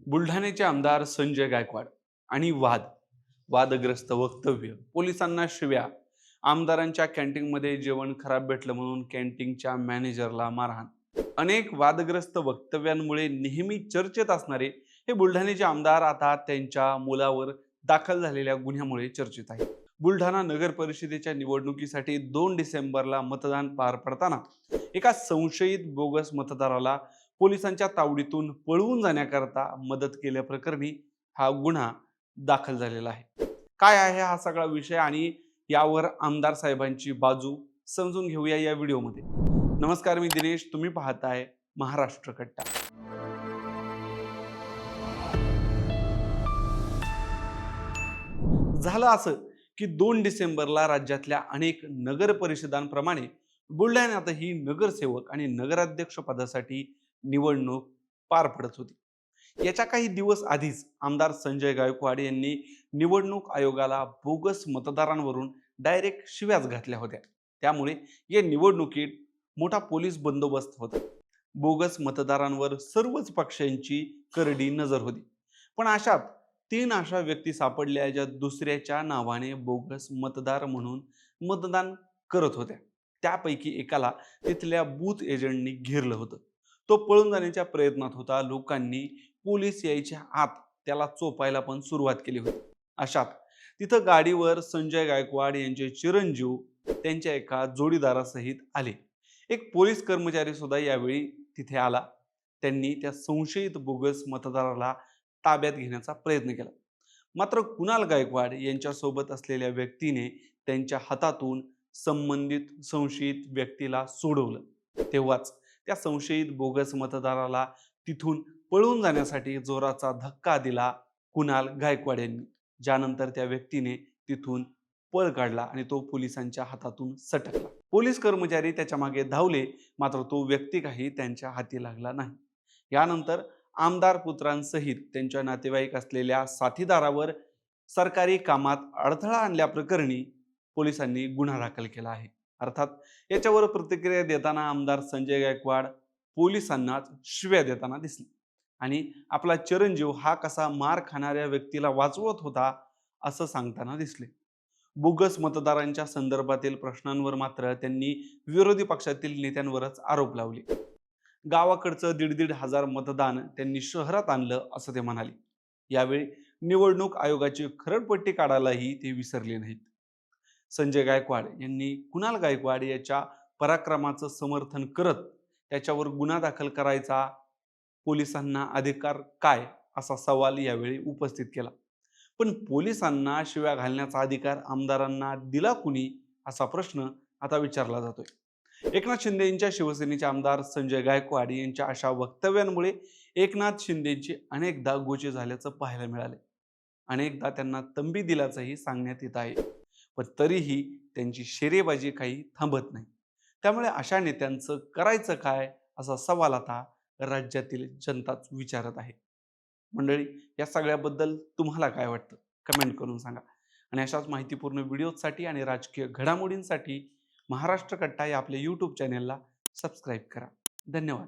बुलढाण्याचे आमदार संजय गायकवाड आणि वादग्रस्त वक्तव्य, पोलिसांना शिव्या, आमदारांच्या कॅन्टीनमध्ये जेवण खराब भेटलं म्हणून कॅन्टीनच्या मॅनेजरला मारहाण. अनेक वादग्रस्त वक्तव्यांमुळे नेहमी चर्चेत असणारे हे बुलढाण्याचे आमदार आता त्यांच्या मुलावर दाखल झालेल्या गुन्ह्यामुळे चर्चेत आहे. बुलढाणा नगर परिषदेच्या निवडणुकीसाठी 2 डिसेंबरला मतदान पार पडताना एका संशयित बोगस मतदाराला पोलिसांच्या तावडीतून पळवून जाण्याकरता मदत केल्याप्रकरणी हा गुन्हा दाखल झालेला आहे. काय आहे हा सगळा विषय आणि यावर आमदार साहेबांची बाजू समजून घेऊया या व्हिडिओमध्ये. नमस्कार, मी दिनेश, तुम्ही पाहताय महाराष्ट्र कट्टा. झालं असं की 2 डिसेंबरला राज्यातल्या अनेक नगर परिषदांप्रमाणे बुलढाण्यातही नगरसेवक आणि नगराध्यक्ष पदासाठी निवडणूक पार पडत होती. याच्या काही दिवस आधीच आमदार संजय गायकवाड यांनी निवडणूक आयोगाला बोगस मतदारांवरून डायरेक्ट शिव्याच घातल्या होत्या. त्यामुळे या निवडणुकीत मोठा पोलीस बंदोबस्त होता. बोगस मतदारांवर सर्वच पक्षांची करडी नजर होती. पण अशात 3 अशा व्यक्ती सापडल्या ज्या दुसऱ्याच्या नावाने बोगस मतदार म्हणून मतदान करत होत्या. त्यापैकी एकाला तिथल्या बूथ एजंटनी घेरलं होतं. तो पळून जाण्याच्या प्रयत्नात होता. लोकांनी पोलीस यायच्या आत त्याला चोपायला पण सुरुवात केली होती. अशात तिथं गाडीवर संजय गायकवाड यांचे चिरंजीव त्यांच्या एका जोडीदारासहित आले. एक पोलीस कर्मचारी सुद्धा यावेळी तिथे आला. त्यांनी त्या संशयित बोगस मतदाराला ताब्यात घेण्याचा प्रयत्न केला. मात्र कुणाल गायकवाड यांच्यासोबत असलेल्या व्यक्तीने त्यांच्या हातातून संबंधित संशयित व्यक्तीला सोडवलं. तेव्हाच त्या संशयित बोगस मतदाराला तिथून पळून जाण्यासाठी जोराचा धक्का दिला कुणाल गायकवाड यांनी, ज्यानंतर त्या व्यक्तीने तिथून पळ काढला आणि तो पोलिसांच्या हातातून सटकला. पोलीस कर्मचारी त्याच्या मागे धावले, मात्र तो व्यक्ती काही त्यांच्या हाती लागला नाही. यानंतर आमदार पुत्रांसहित त्यांच्या नातेवाईक असलेल्या साथीदारावर सरकारी कामात अडथळा आणल्याप्रकरणी पोलिसांनी गुन्हा दाखल केला आहे. अर्थात याच्यावर प्रतिक्रिया देताना आमदार संजय गायकवाड पोलिसांनाच शिव्या देताना दिसले आणि आपला चिरंजीव हा कसा मार खाणाऱ्या व्यक्तीला वाचवत होता असं सांगताना दिसले. बोगस मतदारांच्या संदर्भातील प्रश्नांवर मात्र त्यांनी विरोधी पक्षातील नेत्यांवरच आरोप लावले. गावाकडचं 1,500 मतदान त्यांनी शहरात आणलं असं ते म्हणाले. यावेळी निवडणूक आयोगाची खरडपट्टी काढायलाही ते विसरले नाहीत. संजय गायकवाड यांनी कुणाल गायकवाड याच्या पराक्रमाचं समर्थन करत त्याच्यावर गुन्हा दाखल करायचा पोलिसांना अधिकार काय असा सवाल यावेळी उपस्थित केला. पण पोलिसांना शिव्या घालण्याचा अधिकार आमदारांना दिला कुणी असा प्रश्न आता विचारला जातोय. एकनाथ शिंदे यांच्या शिवसेनेचे आमदार संजय गायकवाड यांच्या अशा वक्तव्यांमुळे एकनाथ शिंदेची अनेकदा गोची झाल्याचं पाहायला मिळाले. अनेकदा त्यांना तंबी दिल्याचंही सांगण्यात येत आहे. पण तरीही त्यांची शेरेबाजी काही थांबत नाही. त्यामुळे अशा नेत्यांचं करायचं काय असा सवाल आता राज्यातील जनताच विचारत आहे. मंडळी, या सगळ्याबद्दल तुम्हाला काय वाटतं कमेंट करून सांगा. आणि अशाच माहितीपूर्ण व्हिडिओसाठी आणि राजकीय घडामोडींसाठी महाराष्ट्र कट्टा या आपल्या यूट्यूब चॅनेलला सबस्क्राईब करा. धन्यवाद.